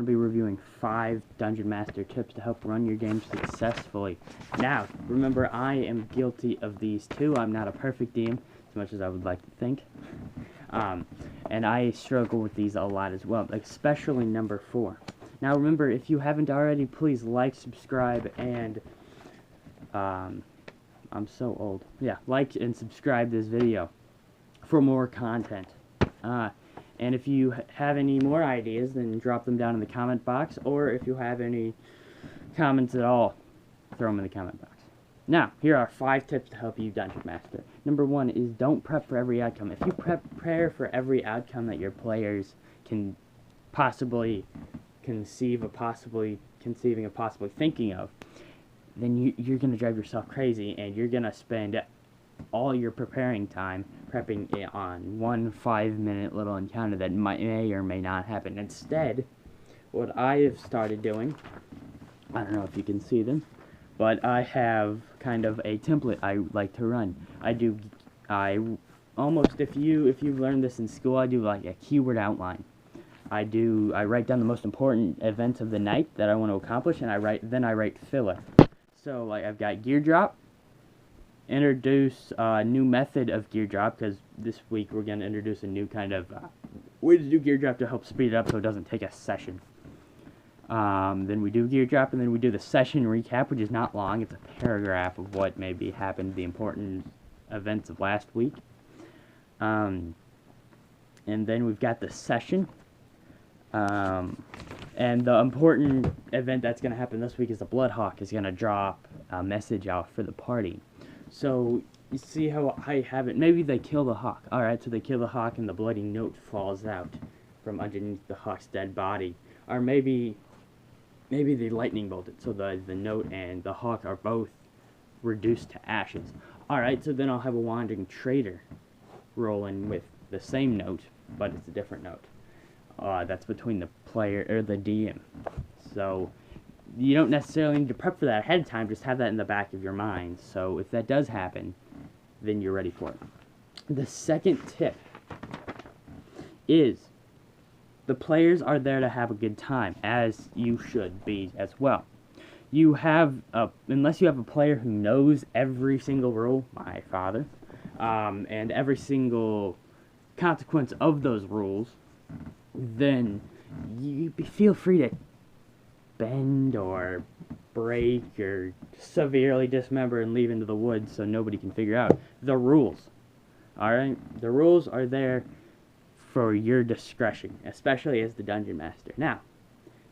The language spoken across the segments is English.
going to be reviewing 5 Dungeon Master tips to help run your game successfully. Now, remember, I am guilty of these too. I'm not a perfect DM, as much as I would like to think. And I struggle with these a lot as well, especially number 4. Now, remember, if you haven't already, please like, subscribe, and... I'm so old. Yeah, like and subscribe this video for more content. And if you have any more ideas, then drop them down in the comment box, or if you have any comments at all, throw them in the comment box. Now, here are 5 tips to help you Dungeon Master. Number 1 is don't prep for every outcome. If you prepare for every outcome that your players can possibly conceive of, possibly thinking of, then you're going to drive yourself crazy, and you're going to spend all your preparing time prepping it on one 5-minute little encounter that may or may not happen. Instead, what I have started doing, I don't know if you can see them, but I have kind of a template I like to run. I almost, if you've learned this in school, I do like a keyword outline. I write down the most important events of the night that I want to accomplish, and then I write filler. So, like, I've got gear drop, introduce a new method of gear drop, because this week we're going to introduce a new kind of way to do gear drop to help speed it up so it doesn't take a session. Then we do gear drop, and then we do the session recap, which is not long. It's a paragraph of what maybe happened, the important events of last week. And then we've got the session. And the important event that's going to happen this week is the Bloodhawk is going to drop a message out for the party. So, you see how I have it? Maybe they kill the hawk. Alright, so they kill the hawk and the bloody note falls out from underneath the hawk's dead body. Or maybe they lightning bolt it, so the note and the hawk are both reduced to ashes. Alright, so then I'll have a wandering trader roll in with the same note, but it's a different note. That's between the player or the DM. So you don't necessarily need to prep for that ahead of time, just have that in the back of your mind. So if that does happen, then you're ready for it. The second tip is the players are there to have a good time, as you should be as well. Unless you have a player who knows every single rule, my father, and every single consequence of those rules, then you feel free to bend or break or severely dismember and leave into the woods so nobody can figure out the rules. Alright? The rules are there for your discretion, especially as the Dungeon Master. Now,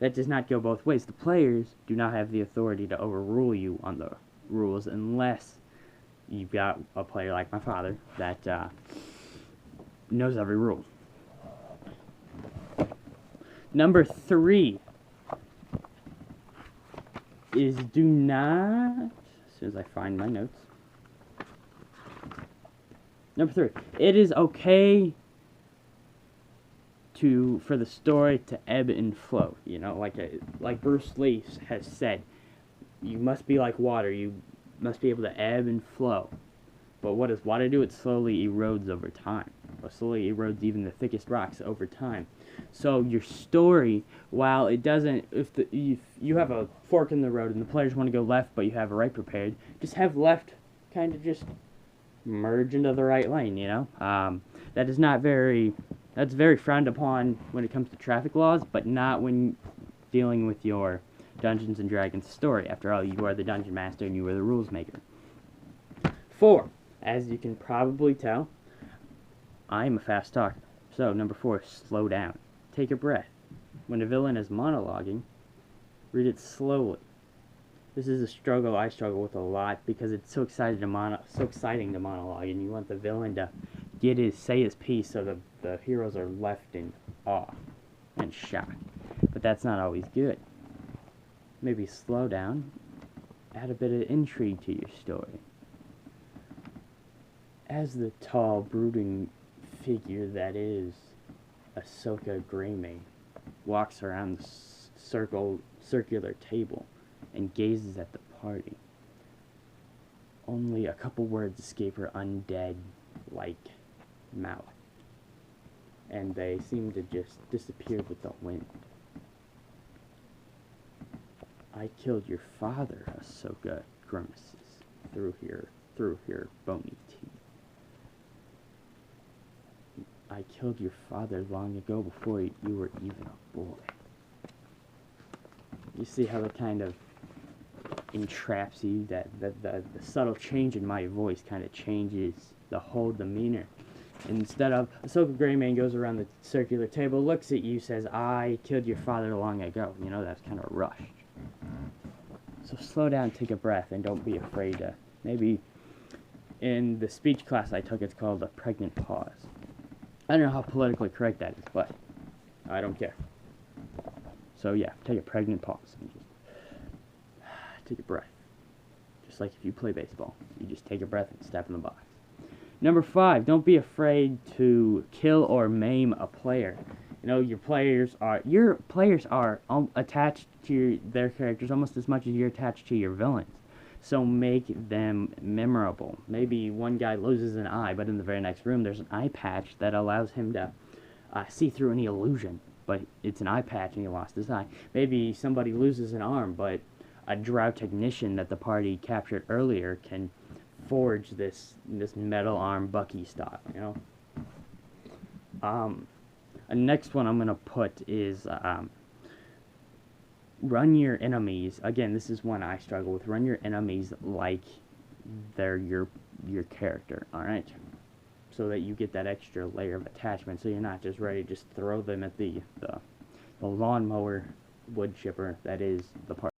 that does not go both ways. The players do not have the authority to overrule you on the rules unless you've got a player like my father that knows every rule. Number 3 is do not, as soon as I find my notes. Number 3, it is okay for the story to ebb and flow. You know, like Bruce Lee has said, you must be like water. You must be able to ebb and flow. But what does water do? It slowly erodes over time. It slowly erodes even the thickest rocks over time. So your story, while it doesn't, if you have a fork in the road and the players want to go left, but you have a right prepared, just have left kind of just merge into the right lane. You know, that's very frowned upon when it comes to traffic laws, but not when dealing with your Dungeons and Dragons story. After all, you are the Dungeon Master and you are the rules maker. 4, as you can probably tell, I am a fast talker. So, number 4, slow down. Take a breath. When a villain is monologuing, read it slowly. This is a struggle I struggle with a lot because it's so exciting to monologue, and you want the villain to say his piece so the heroes are left in awe and shock. But that's not always good. Maybe slow down, add a bit of intrigue to your story. As the tall, brooding figure that is Ahsoka Greymane walks around the circular table and gazes at the party, only a couple words escape her undead-like mouth, and they seem to just disappear with the wind. I killed your father, Ahsoka grimaces through her bony teeth. I killed your father long ago before you were even a boy. You see how it kind of entraps you, that the subtle change in my voice kind of changes the whole demeanor. Instead of, Ahsoka Greyman goes around the circular table, looks at you, says, I killed your father long ago. You know, that's kind of rushed. So slow down, take a breath, and don't be afraid to, maybe in the speech class I took, it's called a pregnant pause. I don't know how politically correct that is, but I don't care. So yeah, take a pregnant pause and just take a breath. Just like if you play baseball, you just take a breath and step in the box. Number 5, don't be afraid to kill or maim a player. You know, your players are attached to their characters almost as much as you're attached to your villains. So make them memorable. Maybe one guy loses an eye, but in the very next room there's an eye patch that allows him to see through any illusion. But it's an eye patch and he lost his eye. Maybe somebody loses an arm, but a drow technician that the party captured earlier can forge this metal arm Bucky style, you know. The next one I'm gonna put is run your enemies. Again, this is one I struggle with. Run your enemies like they're your character. All right, so that you get that extra layer of attachment. So you're not just ready to just throw them at the lawnmower wood chipper that is the party.